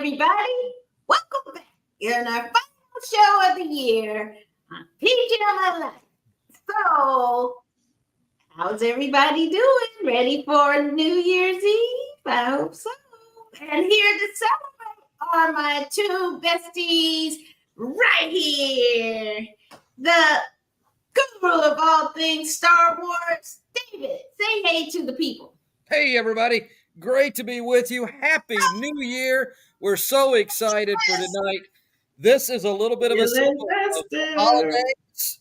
everybody. Welcome back in our final show of the year on Pjammalyfe. So, how's everybody doing? Ready for New Year's Eve? I hope so. And here to celebrate are my two besties right here. The guru of all things Star Wars, David. Say hey to the people. Hey, everybody. Great to be with you. Happy New Year. We're so excited for tonight. This is a little bit of a symbol of holidays,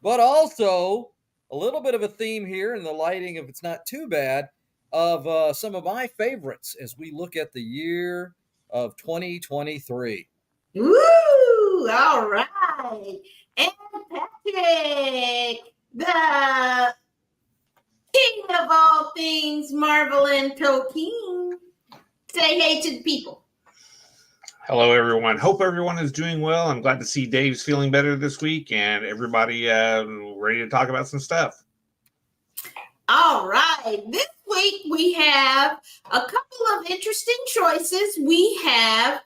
but also a little bit of a theme here in the lighting, if it's not too bad, of some of my favorites as we look at the year of 2023. Woo! All right. And Patrick, the king of all things Marvel and Tolkien. Say hey to the people. Hello, everyone. Hope everyone is doing well. I'm glad to see Dave's feeling better this week and everybody ready to talk about some stuff. All right. This week we have a couple of interesting choices. We have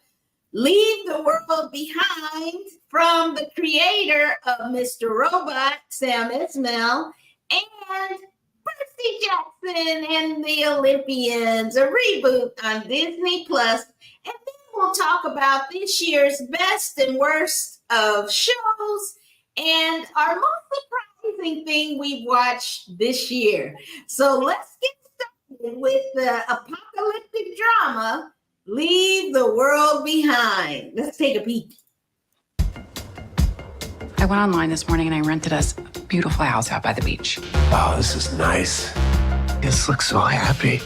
Leave the World Behind from the creator of Mr. Robot, Sam Esmail, and Percy Jackson and the Olympians, a reboot on disneyplus. And then we'll talk about this year's best and worst of shows and our most surprising thing we've watched this year. So let's get started with the apocalyptic drama, Leave the World Behind. Let's take a peek. I went online this morning and I rented us a beautiful house out by the beach. Oh, this is nice. This looks so happy.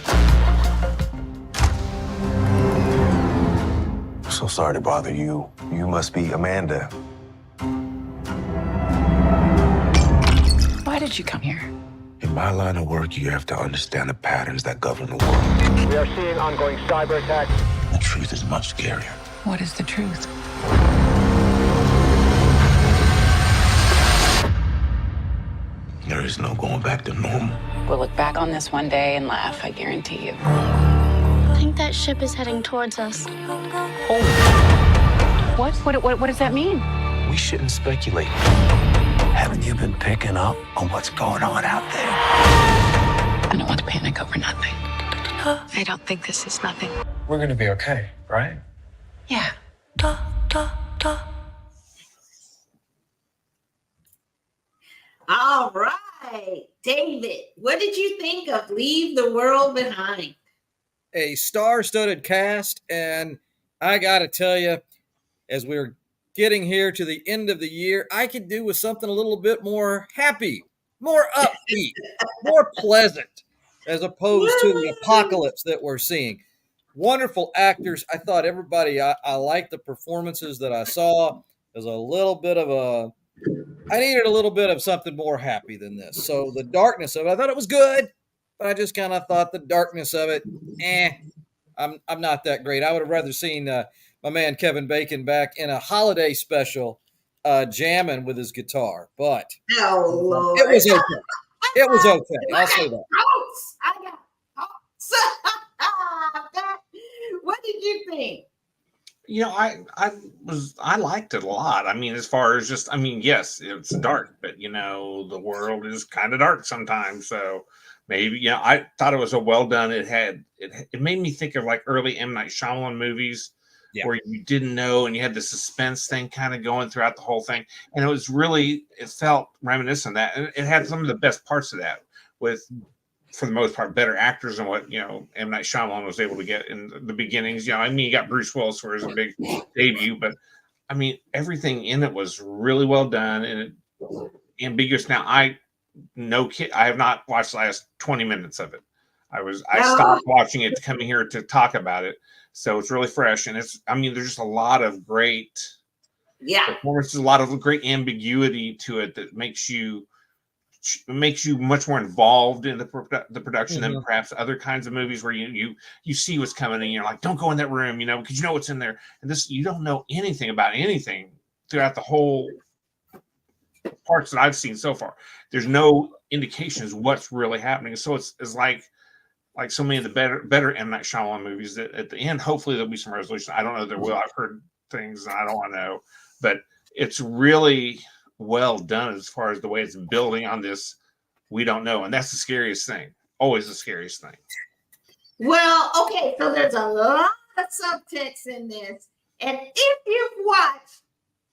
I'm so sorry to bother you. You must be Amanda. Why did you come here? In my line of work, you have to understand the patterns that govern the world. We are seeing ongoing cyber attacks. The truth is much scarier. What is the truth? There is no going back to normal. We'll look back on this one day and laugh, I guarantee you. I think that ship is heading towards us. What? What does that mean? We shouldn't speculate. Haven't you been picking up on what's going on out there? I don't want to panic over nothing. I don't think this is nothing. We're gonna be okay, right? Yeah. All right. David, what did you think of Leave the World Behind? A star-studded cast, and I got to tell you, as we're getting here to the end of the year, I could do with something a little bit more happy, more upbeat, more pleasant, as opposed to the apocalypse that we're seeing. Wonderful actors. I thought everybody, I liked the performances that I saw. There's a little bit of I needed a little bit of something more happy than this. So the darkness of it, I thought it was good, but I just kind of thought the darkness of it, I'm not that great. I would have rather seen my man Kevin Bacon back in a holiday special jamming with his guitar. But it was okay. It was okay. I'll say that. I got What did you think? You know, I liked it a lot. I mean, as far as just, I mean, yes, it's dark, but you know, the world is kind of dark sometimes. So maybe, you know, I thought it was a well done. It made me think of like early M. Night Shyamalan movies where you didn't know and you had the suspense thing kind of going throughout the whole thing. And it was really, it felt reminiscent of that. And it had some of the best parts of that with, for the most part, better actors than what, you know, M. Night Shyamalan was able to get in the beginnings. You know, I mean, you got Bruce Willis for his big debut, but I mean, everything in it was really well done and ambiguous. Now, I have not watched the last 20 minutes of it. I stopped watching it coming here to talk about it. So it's really fresh. And there's just a lot of great performances, a lot of great ambiguity to it that makes you much more involved in the production than perhaps other kinds of movies where you see what's coming and you're like, don't go in that room, you know, because you know what's in there. And this, you don't know anything about anything throughout the whole parts that I've seen so far. There's no indications what's really happening. So it's like like so many of the better M. Night Shyamalan movies, that at the end, hopefully there'll be some resolution. I don't know there will. I've heard things and I don't want to know, but it's really well done as far as the way it's building on this. We don't know, and that's the scariest thing. Always the scariest thing. Well, okay, so there's a lot of subtext in this, and if you've watched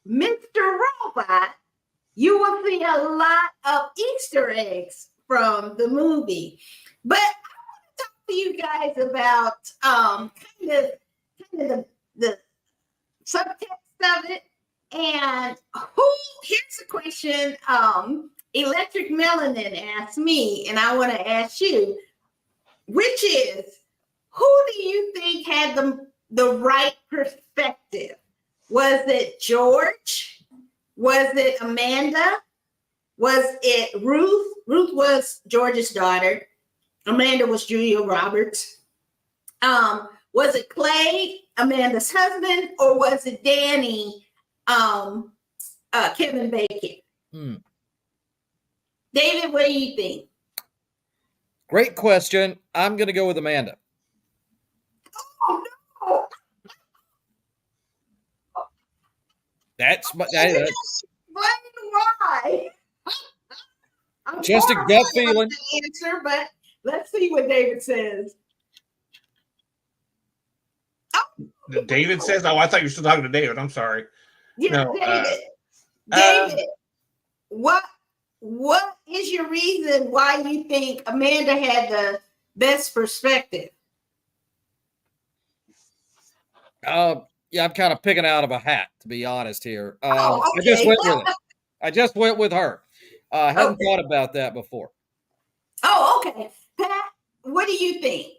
Mr. Robot, you will see a lot of Easter eggs from the movie. But I want to talk to you guys about kind of the subtext of it. And here's a question Electric Melanin asked me, and I want to ask you, which is, who do you think had the right perspective? Was it George? Was it Amanda? Was it Ruth? Ruth was George's daughter. Amanda was Julia Roberts. Was it Clay, Amanda's husband, or was it Danny, Kevin Bacon? David, what do you think? Great question. I'm going to go with Amanda. Oh, no. That's Why? I'm just a torn gut on feeling. the answer, but let's see what David says. David says, "Oh, I thought you were still talking to David. I'm sorry." Yeah, No, David, what is your reason why you think Amanda had the best perspective? Yeah, I'm kind of picking out of a hat, to be honest here. Okay. I just went with her. I hadn't thought about that before. Oh, okay. Pat, what do you think?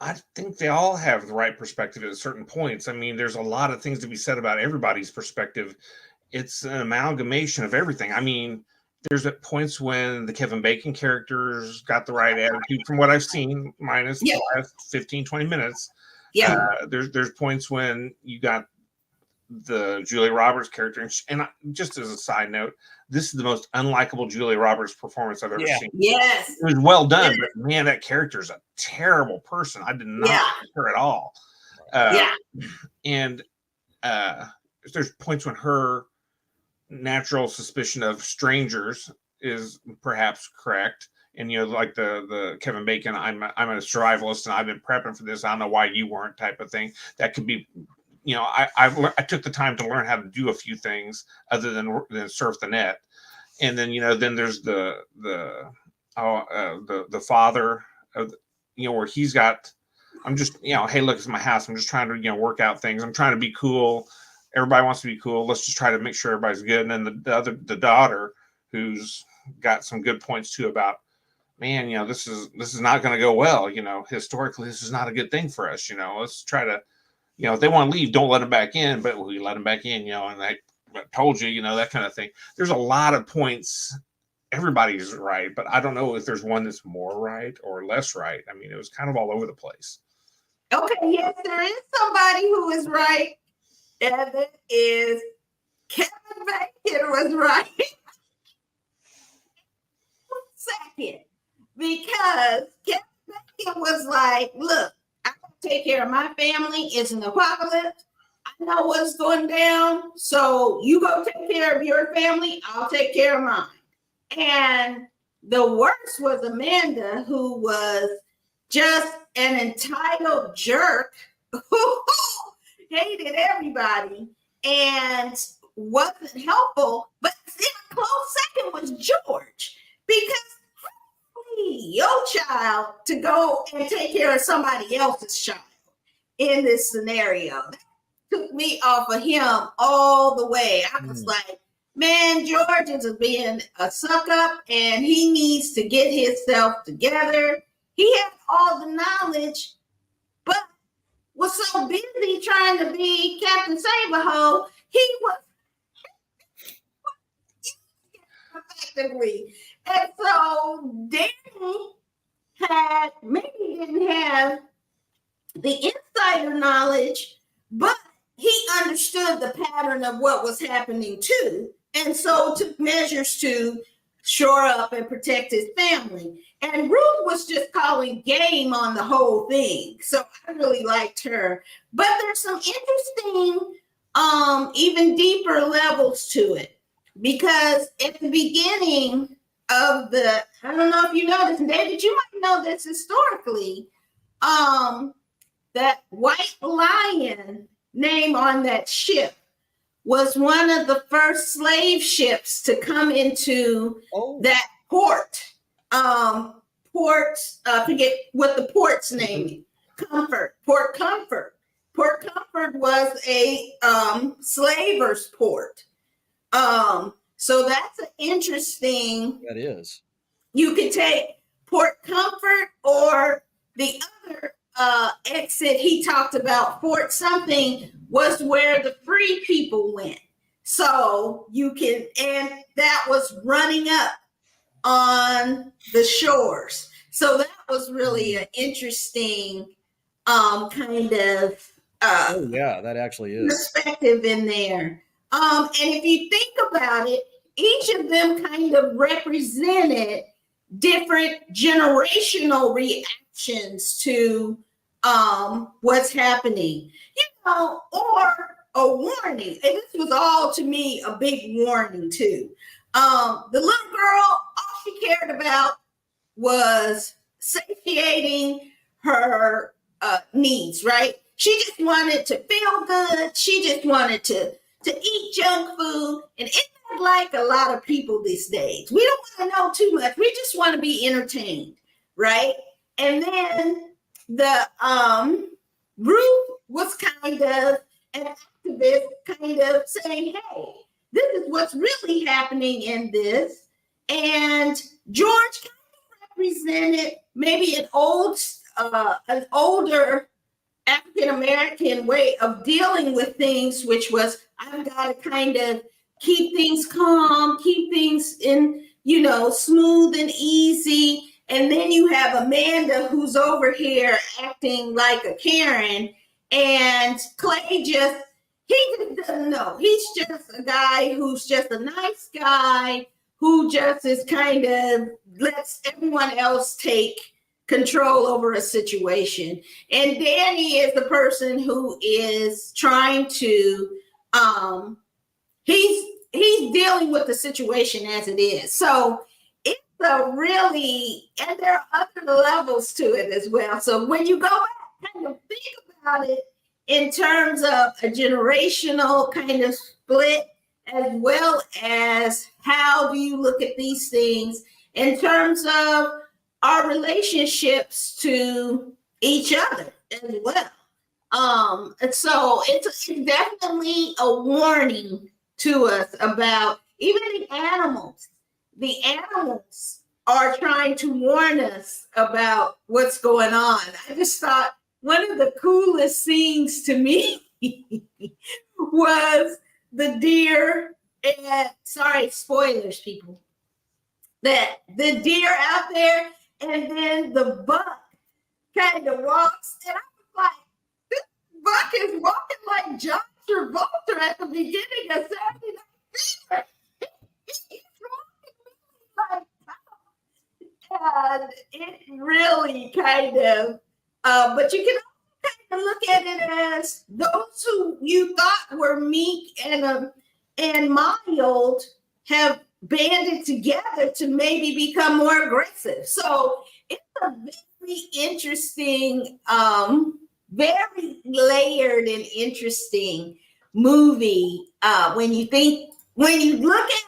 I think they all have the right perspective at certain points. I mean, there's a lot of things to be said about everybody's perspective. It's an amalgamation of everything. I mean, there's at points when the Kevin Bacon characters got the right attitude from what I've seen, minus the last 15, 20 minutes. Yeah. There's points when you got the Julia Roberts character. And just as a side note, this is the most unlikable Julia Roberts performance I've ever seen. Yes. It was well done, but man, that character is a terrible person. I did not like her at all. And there's points when her natural suspicion of strangers is perhaps correct. And, you know, like the Kevin Bacon, I'm a survivalist and I've been prepping for this. I don't know why you weren't type of thing. That could be, you know, I took the time to learn how to do a few things other than surf the net. And then, you know, then there's the father of, you know, where he's got, I'm just, you know, hey, look, it's my house. I'm just trying to, you know, work out things. I'm trying to be cool. Everybody wants to be cool. Let's just try to make sure everybody's good. And then the daughter, who's got some good points too about, man, you know, this is not going to go well. You know, historically, this is not a good thing for us. You know, let's try to, you know, if they want to leave, don't let them back in, but we let them back in, you know, and I told you, you know, that kind of thing. There's a lot of points. Everybody's right, but I don't know if there's one that's more right or less right. I mean, it was kind of all over the place. Okay, yes, there is somebody who is right. And it is Kevin Bacon was right. Second, because Kevin Bacon was like, look, I gotta take care of my family. It's an apocalypse. I know what's going down. So you go take care of your family. I'll take care of mine. And the worst was Amanda, who was just an entitled jerk who hated everybody and wasn't helpful. But in a close second was George, because your child to go and take care of somebody else's child in this scenario. That took me off of him all the way. I was like, man, George is being a suck up and he needs to get himself together. He had all the knowledge, but was so busy trying to be Captain Saberho, he was effectively. And so Danny didn't have the insider knowledge, but he understood the pattern of what was happening too. And so took measures to shore up and protect his family. And Ruth was just calling game on the whole thing. So I really liked her. But there's some interesting, even deeper levels to it. Because at the beginning of I don't know if you know this, David, you might know this historically, that White Lion name on that ship was one of the first slave ships to come into that port. Forget what the port's name. Port Comfort. Port Comfort was a slaver's port. So that's an interesting. That is. You could take Port Comfort or the other exit he talked about, Fort something, was where the free people went. So you can, and that was running up on the shores. So that was really an interesting kind of that actually is perspective in there. And if you think about it, each of them kind of represented different generational reactions to what's happening, or a warning. And this was all, to me, a big warning too. The little girl, all she cared about was satiating her needs, right? She just wanted to feel good. She just wanted to eat junk food. And it's not like a lot of people these days. We don't want to know too much. We just want to be entertained, right? And then the Ruth was kind of an activist, kind of saying, hey, this is what's really happening in this. And George kind of represented maybe an older African-American way of dealing with things, which was, I've got to kind of keep things calm, keep things in, smooth and easy. And then you have Amanda, who's over here acting like a Karen, and Clay he just doesn't know. He's just a guy who's just a nice guy who just is kind of lets everyone else take control over a situation. And Danny is the person who is trying to, he's dealing with the situation as it is. So it's a really, and there are other levels to it as well. So when you go back, kind of think about it in terms of a generational kind of split, as well as how do you look at these things in terms of our relationships to each other as well. And so it's definitely a warning to us about even the animals. The animals are trying to warn us about what's going on. I just thought one of the coolest scenes to me was the deer, and sorry, spoilers, people, that the deer out there, and then the buck kind of walks, and I was like, this buck is walking like John Travolta at the beginning of Saturday Night Fever. He's walking like, and it really kind of, but you can also kind of look at it as those who you thought were meek and mild have banded together to maybe become more aggressive. So it's a very interesting, very layered and interesting movie. When you look at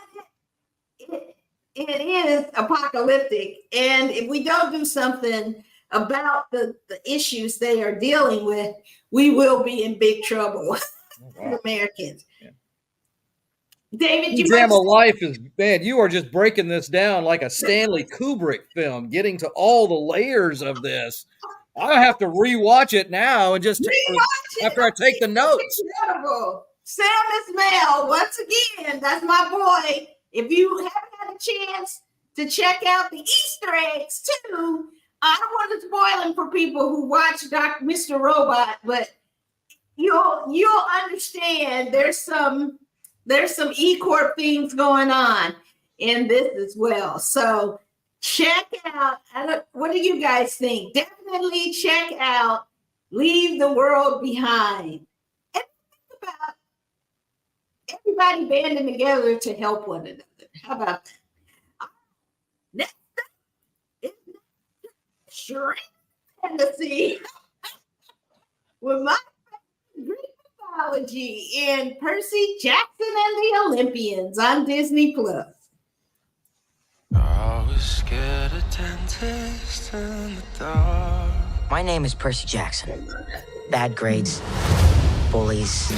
it, it is apocalyptic. And if we don't do something about the issues they are dealing with, we will be in big trouble as Americans. Yeah. David, Pjammalyfe is, man, you are just breaking this down like a Stanley Kubrick film, getting to all the layers of this. I have to rewatch it now and just after I take the notes. Incredible. Sam Ismail, once again, that's my boy. If you haven't had a chance to check out the Easter eggs too, I don't want to spoil them for people who watch Mr. Robot, but you'll understand there's some E-Corp things going on. in this as well. So check out, what do you guys think? Definitely check out Leave the World Behind. And think about everybody banding together to help one another. How about that? Next up is Shrink Fantasy with my Greek mythology in Percy, Jackson, and the Olympians on disneyplus. I was scared of dentists in the dark. My name is Percy Jackson. Bad grades, bullies,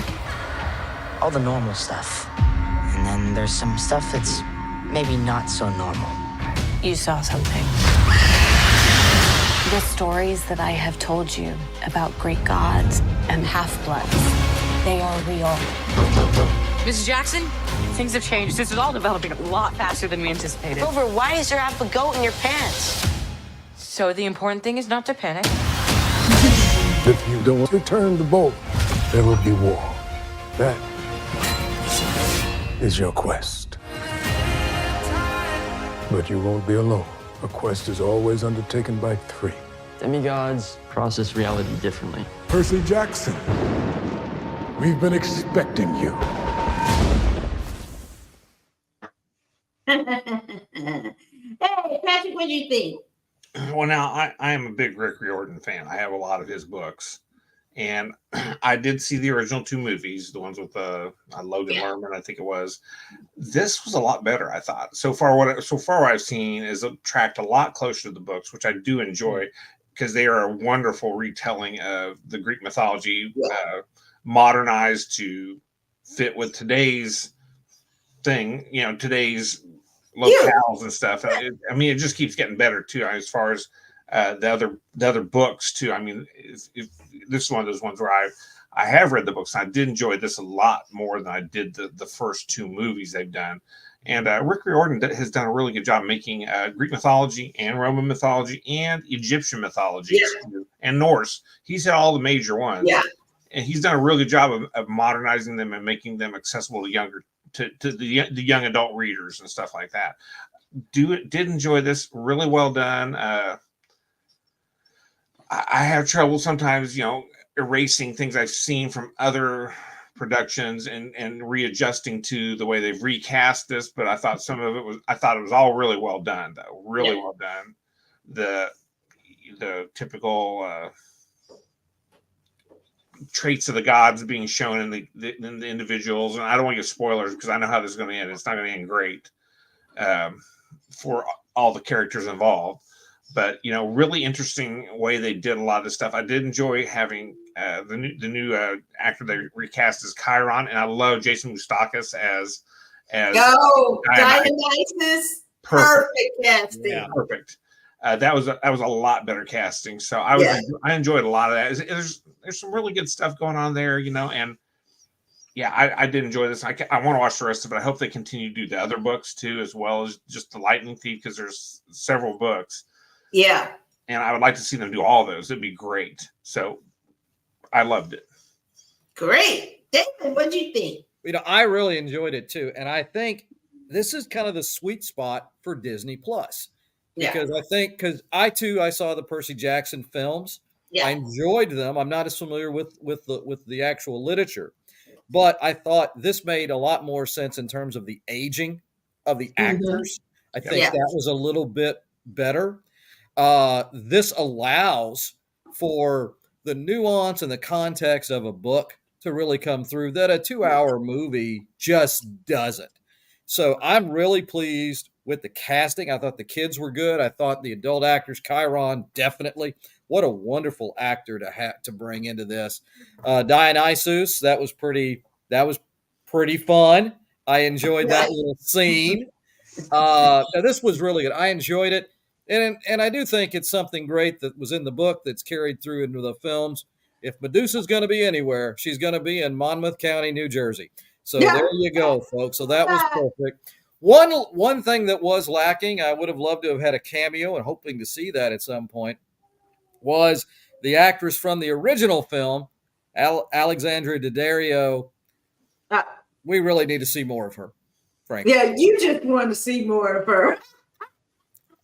all the normal stuff. And then there's some stuff that's maybe not so normal. You saw something. The stories that I have told you about great gods and half-bloods, they are real. Mrs. Jackson, things have changed. This is all developing a lot faster than we anticipated. Grover, why is there half a goat in your pants? So the important thing is not to panic. If you don't return the boat, there will be war. That is your quest. But you won't be alone. A quest is always undertaken by 3. Demigods process reality differently. Percy Jackson, we've been expecting you. Hey, Patrick, what do you think? Well, now I am a big Rick Riordan fan. I have a lot of his books, and I did see the original 2 movies, the ones with Logan Lerman, I think it was. This was a lot better, I thought. So far, what I've seen is tracked a lot closer to the books, which I do enjoy because they are a wonderful retelling of the Greek mythology, modernized to fit with today's thing. today's locales and stuff. I mean, it just keeps getting better too, as far as the other books too. I mean, if this is one of those ones where I have read the books, and I did enjoy this a lot more than I did the first 2 movies they've done. And Rick Riordan has done a really good job making Greek mythology and Roman mythology and Egyptian mythology and Norse. He's had all the major ones, and he's done a really good job of modernizing them and making them accessible to the young adult readers and stuff like that. Did enjoy this. Really well done. I have trouble sometimes, erasing things I've seen from other productions and readjusting to the way they've recast this. But I thought it was all really well done, though. Really well done. The typical traits of the gods being shown in the individuals, and I don't want to give spoilers because I know how this is going to end. It's not going to end great for all the characters involved, but really interesting way they did a lot of this stuff. I did enjoy having the new actor they recast as Chiron, and I love Jason Moustakis as Dionysus. Perfect casting. Yeah, perfect. That was a lot better casting. So I enjoyed a lot of that. There's some really good stuff going on there, and I did enjoy this. I want to watch the rest of it. I hope they continue to do the other books too, as well as just the Lightning Thief, because there's several books. Yeah. And I would like to see them do all those. It'd be great. So I loved it. Great. David, what'd you think? I really enjoyed it too. And I think this is kind of the sweet spot for Disney Plus. Because I saw the Percy Jackson films. Yeah. I enjoyed them. I'm not as familiar with the actual literature, but I thought this made a lot more sense in terms of the aging of the actors. I think that was a little bit better. This allows for the nuance and the context of a book to really come through that a 2-hour movie just doesn't. So I'm really pleased with the casting. I thought the kids were good. I thought the adult actors, Chiron, definitely. What a wonderful actor to bring into this. Dionysus, that was pretty fun. I enjoyed that little scene. This was really good. I enjoyed it. And I do think it's something great that was in the book that's carried through into the films. If Medusa's going to be anywhere, she's going to be in Monmouth County, New Jersey. So there you go, folks. So that was perfect. One thing that was lacking, I would have loved to have had a cameo and hoping to see that at some point, was the actress from the original film, Alexandra Daddario. We really need to see more of her. frankly. Yeah, you just want to see more of her.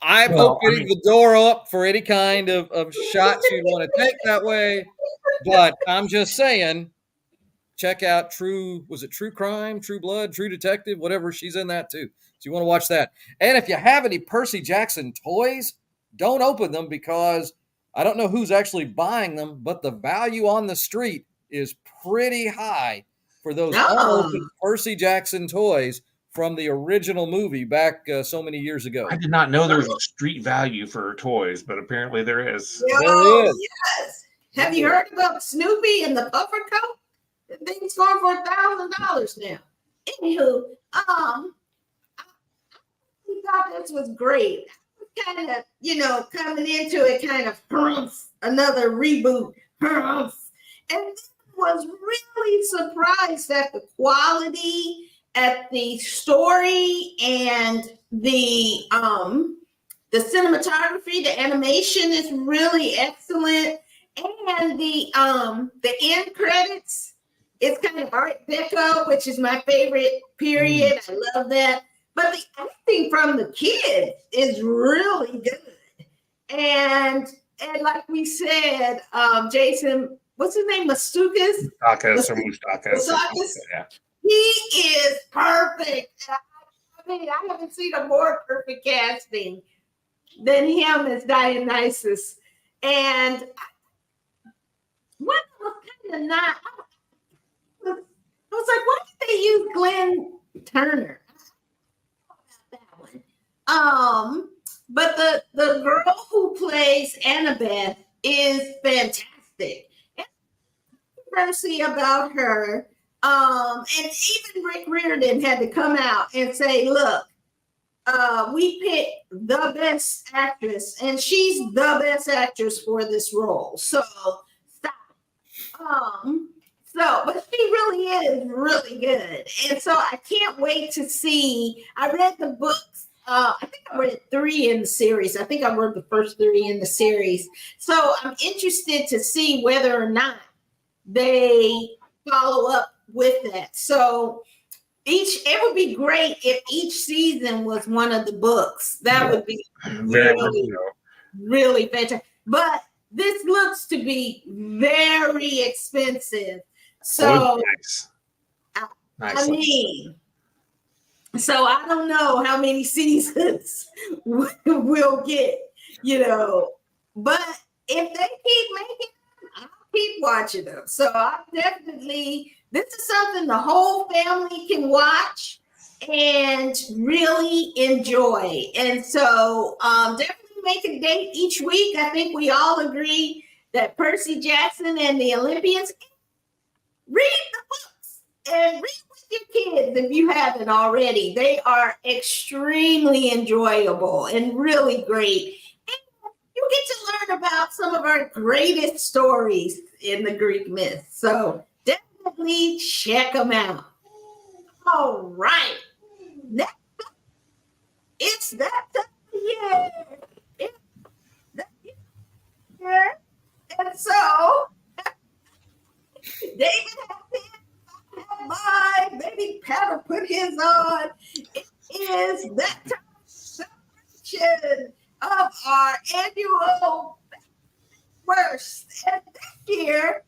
I'm opening the door up for any kind of shots you'd want to take that way. But I'm just saying, check out True Crime, True Blood, True Detective, whatever. She's in that too. So you want to watch that. And if you have any Percy Jackson toys, don't open them because I don't know who's actually buying them, but the value on the street is pretty high for those unopened Percy Jackson toys from the original movie back so many years ago. I did not know there was a street value for toys, but apparently there is. There is. Yes. Have you heard about Snoopy and the puffer coat? The thing's going for $1,000 now. Anywho, I thought this was great. Kind of, coming into it, kind of another reboot, and was really surprised at the quality, at the story, and the cinematography. The animation is really excellent, and the end credits is kind of Art Deco, which is my favorite period. I love that. But the acting from the kids is really good. And like we said, Jason, what's his name? Mustakas? Mustakas. Yeah. He is perfect. I mean, I haven't seen a more perfect casting than him as Dionysus. And what was kind of not, I was like, why did they use Glenn Turner? But the girl who plays Annabeth is fantastic. And Percy about her, and even Rick Riordan had to come out and say, look, we picked the best actress, and she's the best actress for this role. So stop. But she really is really good. And so I can't wait to see. I read the books. I think I read 3 in the series. I think I read the first 3 in the series. So I'm interested to see whether or not they follow up with that. So it would be great if each season was one of the books. That would be really fantastic. But this looks to be very expensive. So nice. I mean, so I don't know how many seasons we'll get, but if they keep making them, I'll keep watching them. So this is something the whole family can watch and really enjoy. And so definitely make a date each week. I think we all agree that Percy Jackson and the Olympians, read the books and read with your kids if you haven't already. They are extremely enjoyable and really great. And you get to learn about some of our greatest stories in the Greek myth. So definitely check them out. All right. Next up, it's that time of year. It's that year. And so David has mine. Maybe Pat will put his on. It is that time of celebration of our annual worst. And this year,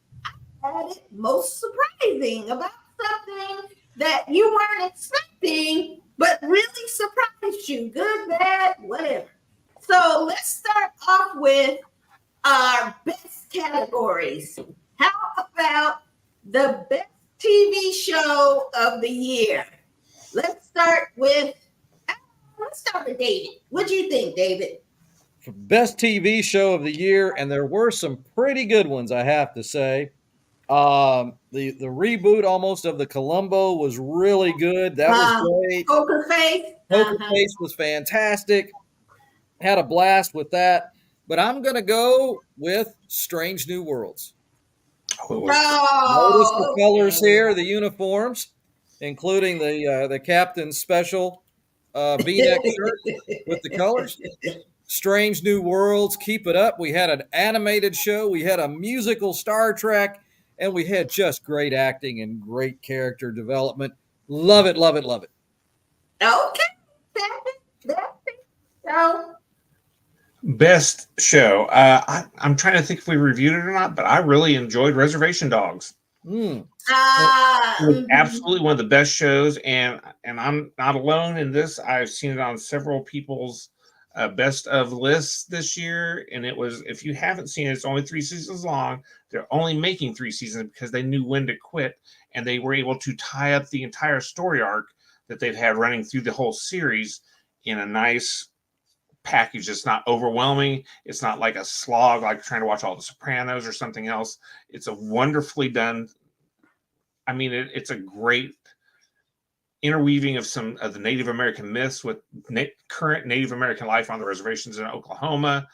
I had it most surprising about something that you weren't expecting, but really surprised you. Good, bad, whatever. So let's start off with our best categories. How about the best TV show of the year? Let's start with David. What do you think, David? Best TV show of the year, and there were some pretty good ones, I have to say. The reboot almost of the Columbo was really good. That was great. Poker Face. Poker Face was fantastic. Had a blast with that. But I'm going to go with Strange New Worlds. Notice the colors here, the uniforms, including the captain's special V-neck shirt with the colors. Strange New Worlds, keep it up. We had an animated show. We had a musical Star Trek. And we had just great acting and great character development. Love it, love it, love it. Okay. That's it. So, Best show. I'm trying to think if we reviewed it or not, but I really enjoyed Reservation Dogs. Mm. It was mhm. absolutely one of the best shows, and I'm not alone in this. I've seen it on several people's best of lists this year, and it was, if you haven't seen it, it's only 3 seasons long. They're only making 3 seasons because they knew when to quit, and they were able to tie up the entire story arc that they've had running through the whole series in a nice package that's not overwhelming. It's not like a slog, like trying to watch all the Sopranos or something else. It's a wonderfully done. I mean, it's a great interweaving of some of the Native American myths with current Native American life on the reservations in Oklahoma,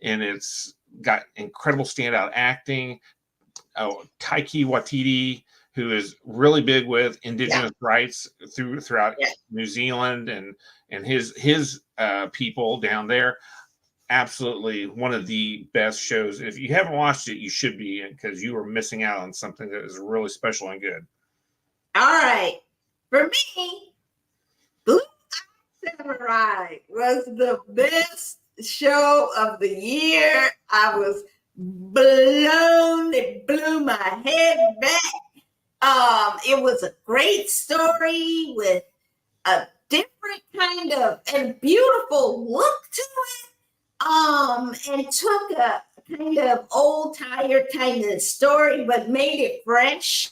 and it's got incredible standout acting. Oh, Taiki Waititi, who is really big with Indigenous rights throughout New Zealand and his people down there. Absolutely one of the best shows. If you haven't watched it, you should be, because you are missing out on something that is really special and good. All right. For me, Blue Samurai was the best show of the year. I was blown. It blew my head back. It was a great story with a different kind of and beautiful look to it. And took a kind of old tired kind of story, but made it fresh.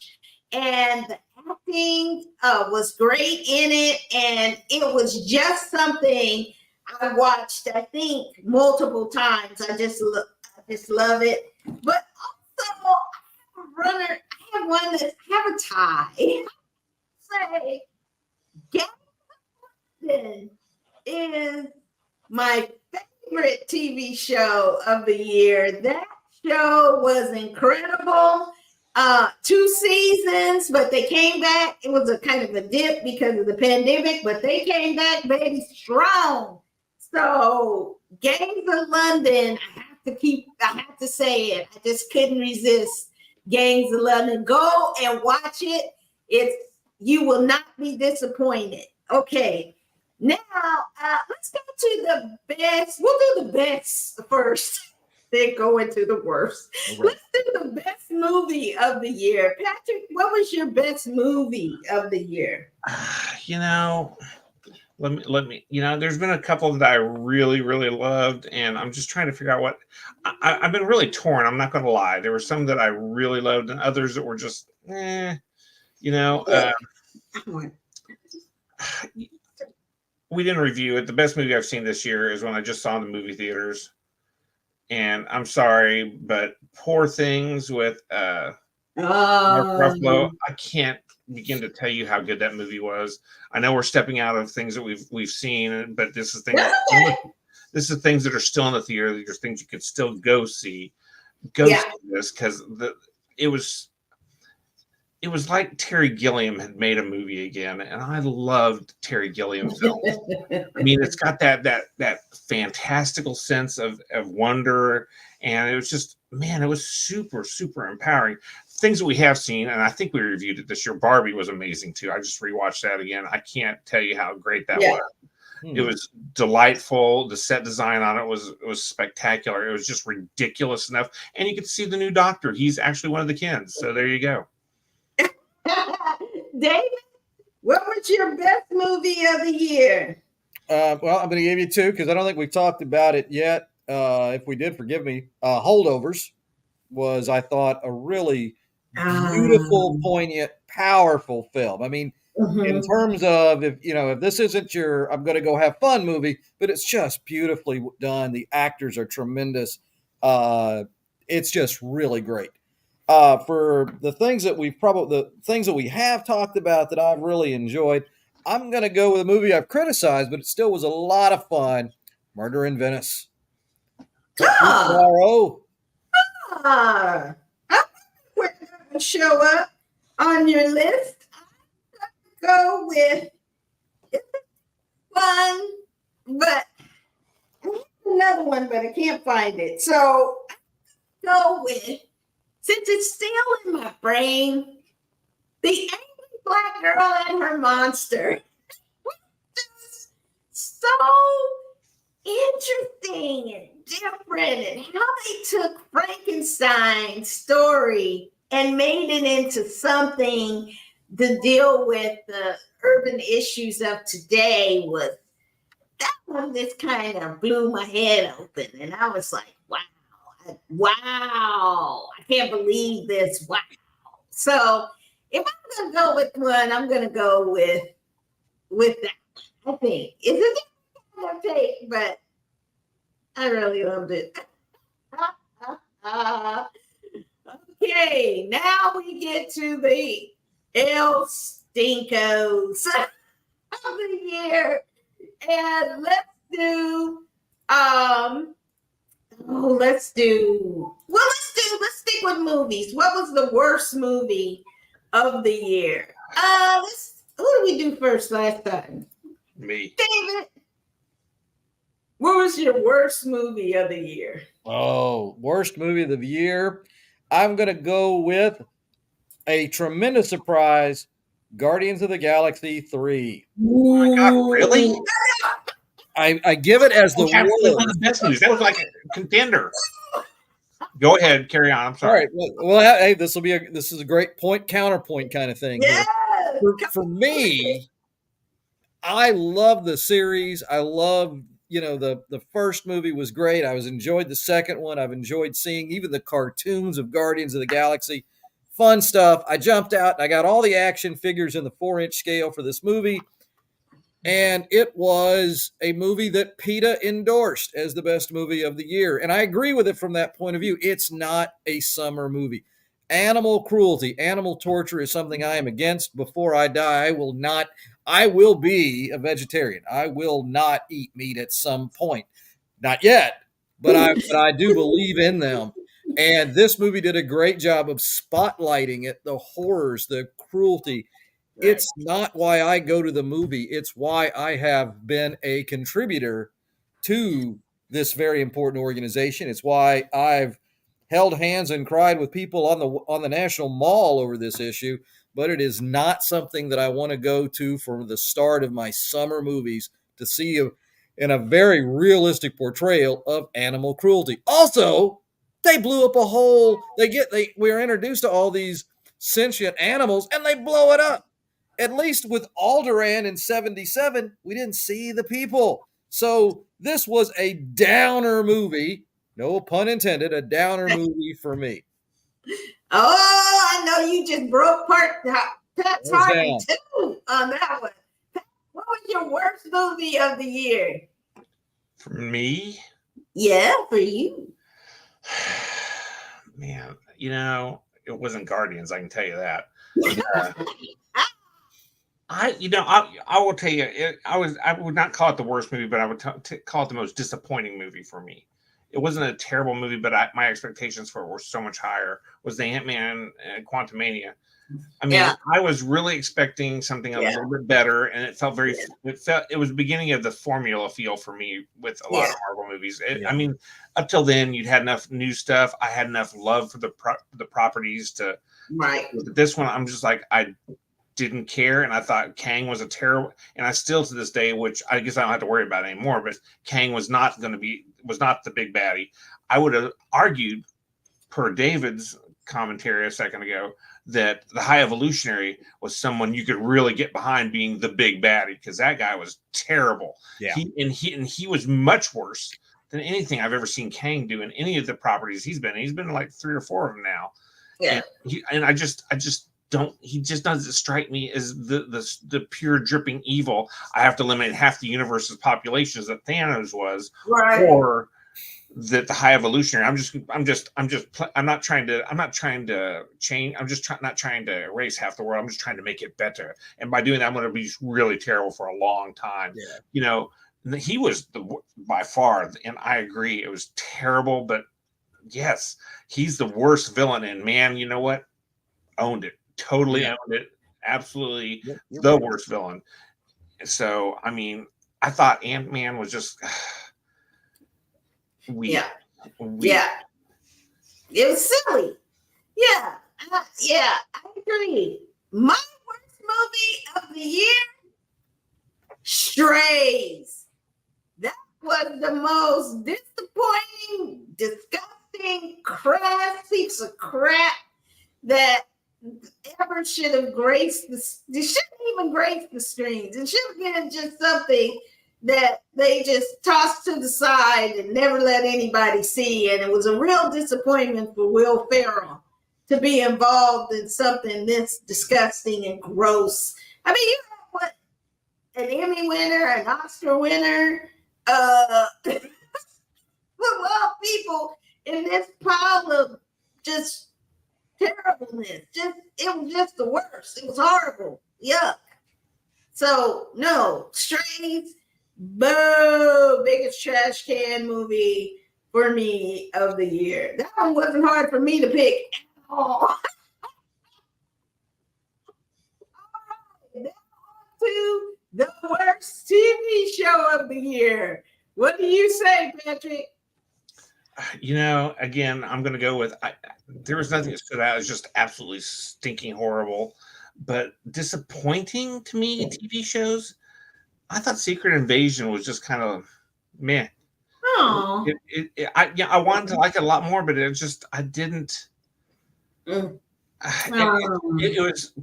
And the acting was great in it, and it was just something I watched, I think, multiple times. I just love it. But also, I have one that have a tie. Say, Gavin is my favorite TV show of the year. That show was incredible. 2 seasons, but they came back. It was a kind of a dip because of the pandemic, but they came back very strong. So, Gangs of London, I have to say it. I just couldn't resist Gangs of London. Go and watch it. You will not be disappointed. Okay. Now, let's go to the best. We'll do the best first, then go into the worst. Okay. Let's do the best movie of the year. Patrick, what was your best movie of the year? Let me. There's been a couple that I really, really loved, and I'm just trying to figure out what. I've been really torn. I'm not going to lie. There were some that I really loved, and others that were just, we didn't review it. The best movie I've seen this year is one I just saw in the movie theaters. And I'm sorry, but Poor Things with Mark Ruffalo, I can't begin to tell you how good that movie was. I know we're stepping out of things that we've seen, but this is things that are still in the theater. These are things you could still go see. See this, because it was like Terry Gilliam had made a movie again, and I loved Terry Gilliam films. I mean, it's got that fantastical sense of wonder, and it was just, man, it was super, super empowering. Things that we have seen, and I think we reviewed it this year. Barbie was amazing too. I just rewatched that again. I can't tell you how great that was. It was delightful. The set design on it was spectacular. It was just ridiculous enough, and you could see the new Doctor. He's actually one of the Kens. So there you go. David, what was your best movie of the year? Well, I'm going to give you 2 because I don't think we've talked about it yet. If we did, forgive me. Holdovers was, I thought, a really beautiful, poignant, powerful film. I mean, in terms of, if this isn't your I'm going to go have fun movie, but it's just beautifully done. The actors are tremendous. It's just really great. For the things that we have talked about that I've really enjoyed, I'm going to go with a movie I've criticized, but it still was a lot of fun. Murder in Venice. We're going to show up on your list. I'm going to go with fun, but another one, but I can't find it. So go with, since it's still in my brain, The Angry Black Girl and Her Monster. interesting and different, and how they took Frankenstein's story and made it into something to deal with the urban issues of today was that one just kind of blew my head open. And I was like, wow, I can't believe this. Wow. So if I'm going to go with one, I'm going to go with that one, I think. It's a different kind of take, but I really loved it. Okay, now we get to the El Stinkos of the year. And let's stick with movies. What was the worst movie of the year? Who did we do first last time? Me. David. What was your worst movie of the year? Oh, worst movie of the year. I'm going to go with a tremendous surprise, Guardians of the Galaxy 3. Oh my God, really? I give it as the Absolutely worst. one of the best movies. That was like a contender. Go ahead, carry on. I'm sorry. All right. Well, hey, this is a great point counterpoint kind of thing. Yeah. For me, I love the series. I love, the first movie was great. enjoyed the second one. I've enjoyed seeing even the cartoons of Guardians of the Galaxy. Fun stuff. I jumped out and I got all the action figures in the 4-inch scale for this movie. And it was a movie that PETA endorsed as the best movie of the year. And I agree with it from that point of view. It's not a summer movie. Animal cruelty, animal torture is something I am against. Before I die, I will be a vegetarian. I will not eat meat at some point. Not yet, but I do believe in them. And this movie did a great job of spotlighting it, the horrors, the cruelty. Right. It's not why I go to the movie. It's why I have been a contributor to this very important organization. It's why I've held hands and cried with people on the National Mall over this issue. But it is not something that I want to go to for the start of my summer movies to see in a very realistic portrayal of animal cruelty. Also, they blew up a whole. We're introduced to all these sentient animals and they blow it up. At least with Alderaan in 77, we didn't see the people. So this was a downer movie. No pun intended, a downer movie for me. Oh, I know you just broke Pat's heart in two on that one. What was your worst movie of the year? For me? Yeah, for you. Man, it wasn't Guardians, I can tell you that. I will tell you, I would not call it the worst movie, but I would call it the most disappointing movie for me. It wasn't a terrible movie, but my expectations for it were so much higher. Was the Ant-Man and Quantumania? I mean, I was really expecting something a little bit better, and it felt it was the beginning of the formula feel for me with a lot of Marvel movies. I mean, up till then, you'd had enough new stuff. I had enough love for the properties to. Right. But this one, I'm just like, I didn't care, and I thought Kang was a terrible, and I still to this day, which I guess I don't have to worry about anymore, but Kang was not the big baddie. I would have argued, per David's commentary a second ago, that the High Evolutionary was someone you could really get behind being the big baddie, because that guy was terrible. Yeah. He was much worse than anything I've ever seen Kang do in any of the properties he's been in. He's been in like 3 or 4 of them now. Yeah. And I just don't, he just doesn't strike me as the pure dripping evil. I have to eliminate half the universe's populations that Thanos was, right, or that the High Evolutionary. I'm not trying to change. Not trying to erase half the world. I'm just trying to make it better. And by doing that, I'm going to be really terrible for a long time. Yeah. He was by far, and I agree, it was terrible, but yes, he's the worst villain. And man, you know what? Owned it. Totally owned it. Absolutely the worst villain. So, I mean, I thought Ant-Man was just weak. Yeah. It was silly. Yeah. I agree. My worst movie of the year, Strays. was the most disappointing, disgusting, crass piece of crap that ever should have graced the. It shouldn't even grace the screens. It should have been just something that they just tossed to the side and never let anybody see. And it was a real disappointment for Will Ferrell to be involved in something this disgusting and gross. I mean, you know what? An Emmy winner, an Oscar winner, a lot of people in this pile of just terribleness. It was just the worst. It was horrible. Yuck. So no, Strays, boo, biggest trash can movie for me of the year. That one wasn't hard for me to pick at all. All right, now on to the worst TV show of the year. What do you say, Patrick? You know, again, I'm going to go with, there was nothing that stood out. It was just absolutely stinking horrible. But disappointing to me, TV shows, I thought Secret Invasion was just kind of meh. Oh. I wanted to like it a lot more, but it just, I didn't. It was,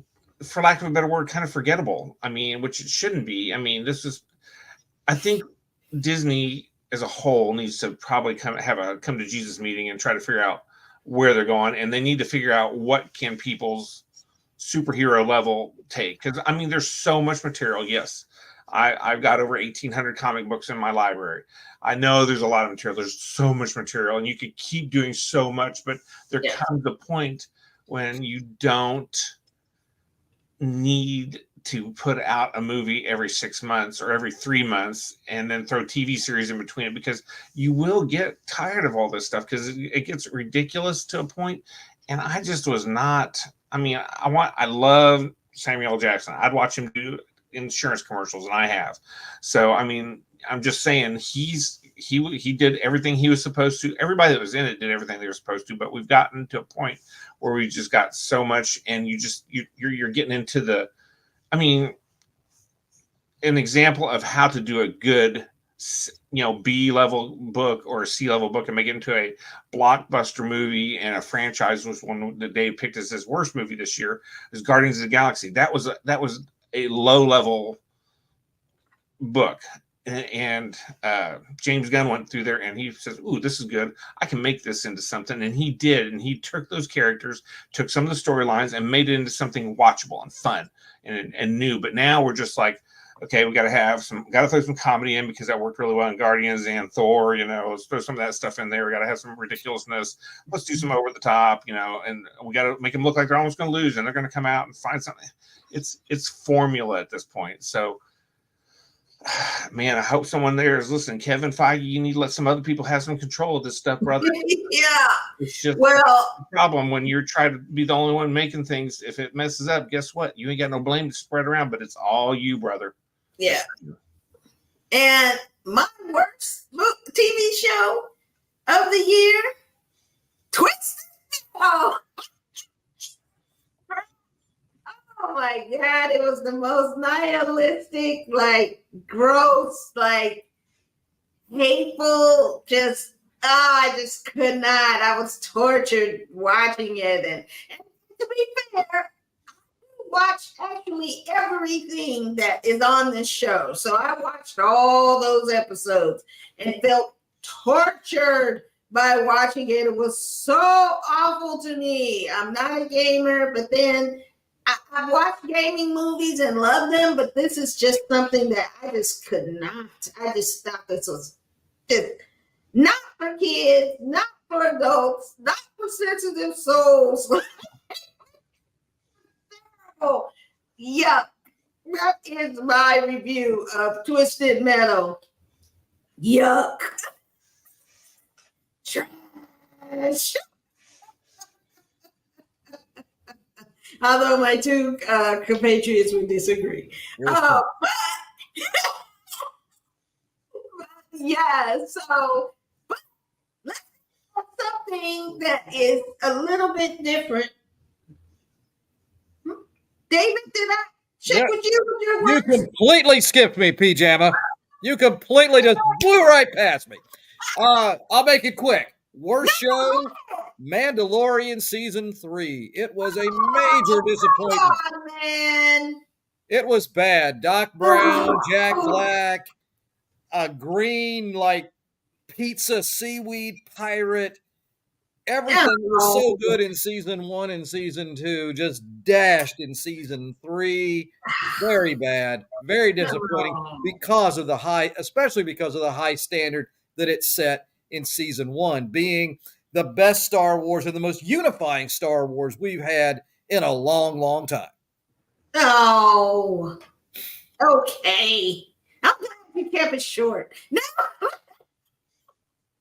for lack of a better word, kind of forgettable. I mean, which it shouldn't be. I mean, I think Disney as a whole needs to probably come to Jesus meeting and try to figure out where they're going. And they need to figure out what can people's superhero level take. Because, I mean, there's so much material. Yes, I've got over 1,800 comic books in my library. I know there's a lot of material. There's so much material, and you could keep doing so much, but there comes a point when you don't need to put out a movie every 6 months or every 3 months and then throw TV series in between it, because you will get tired of all this stuff because it gets ridiculous to a point. And I just was not, I mean, I love Samuel L. Jackson. I'd watch him do insurance commercials, and I have. So, I mean, I'm just saying he did everything he was supposed to. Everybody that was in it did everything they were supposed to, but we've gotten to a point where we just got so much, and you're getting into the, I mean, an example of how to do a good, B-level book or a C-level book and make it into a blockbuster movie and a franchise was one that Dave picked as his worst movie this year, is Guardians of the Galaxy. That was a low-level book. And James Gunn went through there and he says, ooh, this is good. I can make this into something. And he did. And he took those characters, took some of the storylines and made it into something watchable and fun and new. But now we're just like, okay, we got to throw some comedy in because that worked really well in Guardians and Thor, let's throw some of that stuff in there. We got to have some ridiculousness. Let's do some over the top, and we got to make them look like they're almost going to lose and they're going to come out and find something. It's formula at this point. So, man, I hope someone there is listening. Kevin Feige, you need to let some other people have some control of this stuff, brother. Yeah. It's just a problem when you're trying to be the only one making things. If it messes up, guess what? You ain't got no blame to spread around, but it's all you, brother. Yeah. And my worst TV show of the year, Twisted. Oh my God, it was the most nihilistic, gross, hateful, I just could not. I was tortured watching it. And to be fair, I watched actually everything that is on this show. So I watched all those episodes and felt tortured by watching it. It was so awful to me. I'm not a gamer, but then I've watched gaming movies and loved them, but this is just something that I just could not. I just thought this was just not for kids, not for adults, not for sensitive souls. Terrible. Yuck. That is my review of Twisted Metal. Yuck. Trash. Although my two compatriots would disagree. But yeah, but let's have something that is a little bit different. David, did I check with you? You completely skipped me, Pjamma. You completely just blew right past me. I'll make it quick. Worst show, Mandalorian season 3. It was a major disappointment. Oh, man. It was bad. Doc Brown, Jack Black, a green like pizza seaweed pirate. Everything that was so good in season 1 and season 2 just dashed in season 3. Very bad, very disappointing because of the high, especially because of the high standard that it set in season 1, being the best Star Wars and the most unifying Star Wars we've had in a long, long time. Oh, okay. I'm glad you kept it short. No,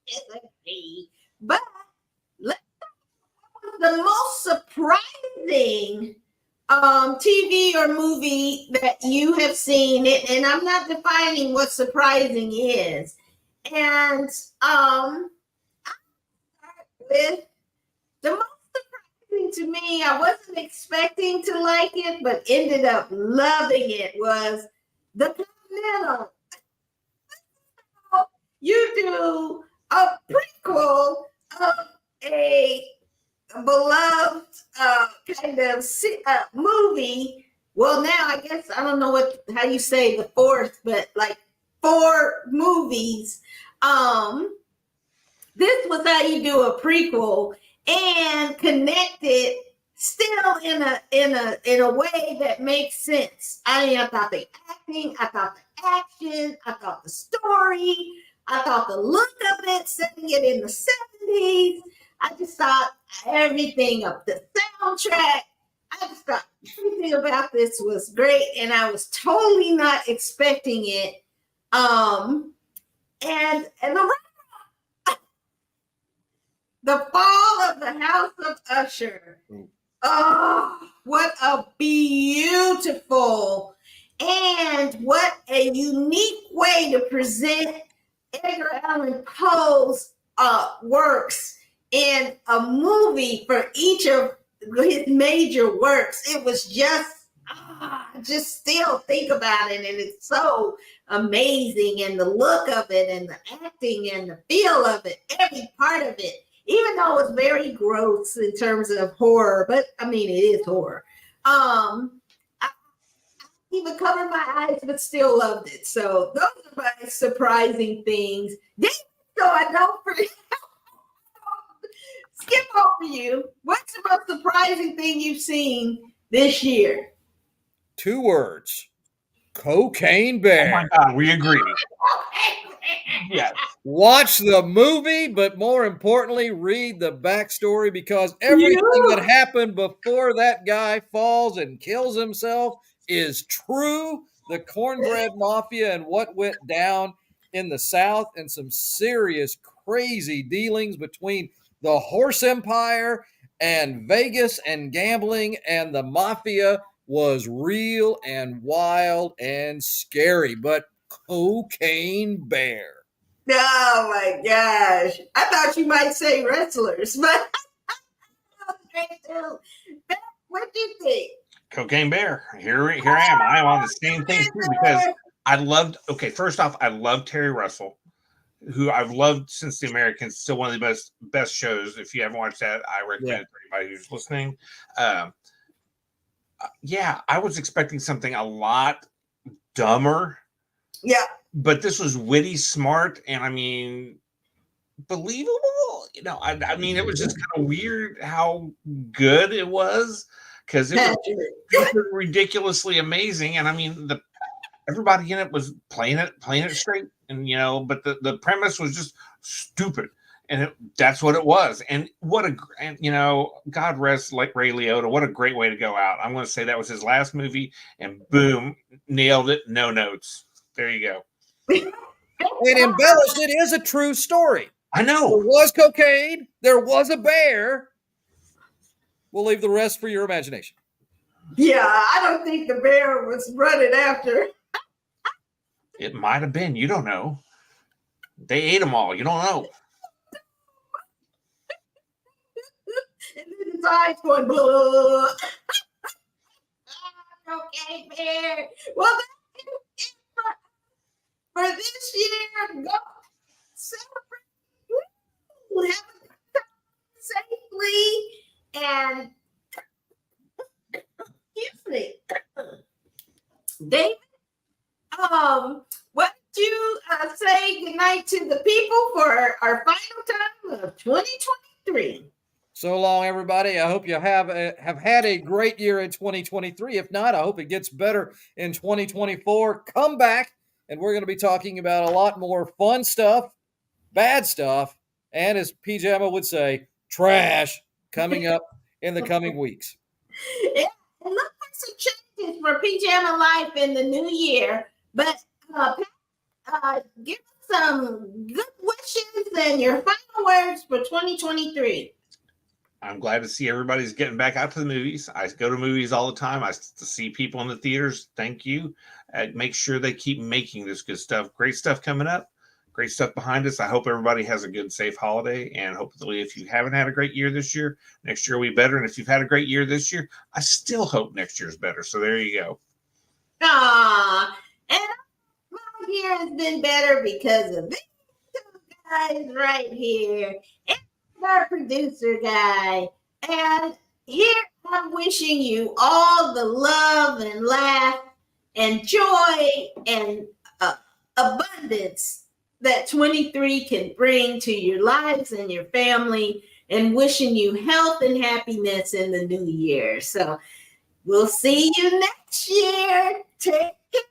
it's okay. But the most surprising TV or movie that you have seen it, and I'm not defining what surprising is. And I'll start with the most surprising to me. I wasn't expecting to like it, but ended up loving it. Was The Continental. You do a prequel of a beloved kind of movie. Well, now I guess I don't know how you say the fourth, but like 4 movies. This was how you do a prequel and connect it still in a way that makes sense. I thought the acting, I thought the action, I thought the story, I thought the look of it, setting it in the 70s. I just thought everything of the soundtrack. I just thought everything about this was great, and I was totally not expecting it. And the fall of the House of Usher. Oh, what a beautiful and what a unique way to present Edgar Allan Poe's works in a movie for each of his major works. It was just still think about it, and it's so amazing, and the look of it and the acting and the feel of it, every part of it, even though it's very gross in terms of horror, but I mean, it is horror. I even covered my eyes, but still loved it. So those are my surprising things. So I don't forget. Skip over you. What's the most surprising thing you've seen this year? 2 words. Cocaine Bear. Oh my God, we agree. Yes. Watch the movie, but more importantly, read the backstory, because everything that happened before that guy falls and kills himself is true. The cornbread mafia and what went down in the South, and some serious crazy dealings between the horse empire and Vegas and gambling and the mafia was real and wild and scary. But Cocaine Bear. Oh my gosh. I thought you might say wrestlers, but great too. What do you think? Cocaine Bear. Here I am. I am on the same thing too, because first off, I love Terry Russell, who I've loved since The Americans. Still one of the best shows. If you haven't watched that, I recommend it for anybody who's listening. I was expecting something a lot dumber. Yeah. But this was witty, smart, and I mean, believable. I mean, it was just kind of weird how good it was, because it was ridiculously amazing. And I mean, everybody in it was playing it straight, and but the premise was just stupid, and that's what it was. And God rest like Ray Liotta. What a great way to go out. I'm going to say that was his last movie, and boom, nailed it. No notes. There you go. And embellished, it is a true story. I know. There was cocaine. There was a bear. We'll leave the rest for your imagination. Yeah, I don't think the bear was running after. It might have been. You don't know. They ate them all. You don't know. And then his eyes going, blah. Okay, bear. Well, that's it for this year. Go celebrate. Woo! Have a good time safely. And excuse me, David, what did you say goodnight to the people for our final time of 2023? So long, everybody. I hope you have had a great year in 2023. If not, I hope it gets better in 2024. Come back, and we're going to be talking about a lot more fun stuff, bad stuff, and as Pjamma would say, trash coming up in the coming weeks. Yeah, and look for some changes for Pjammalyfe in the new year. But give us some good wishes and your final words for 2023. I'm glad to see everybody's getting back out to the movies. I go to movies all the time. I see people in the theaters. Thank you. Make sure they keep making this good stuff. Great stuff coming up. Great stuff behind us. I hope everybody has a good, safe holiday. And hopefully, if you haven't had a great year this year, next year will be better. And if you've had a great year this year, I still hope next year is better. So there you go. And my year has been better because of these two guys right here. And our producer guy. And here I'm wishing you all the love and laugh and joy and abundance that 23 can bring to your lives and your family, and wishing you health and happiness in the new year. So we'll see you next year. Take care.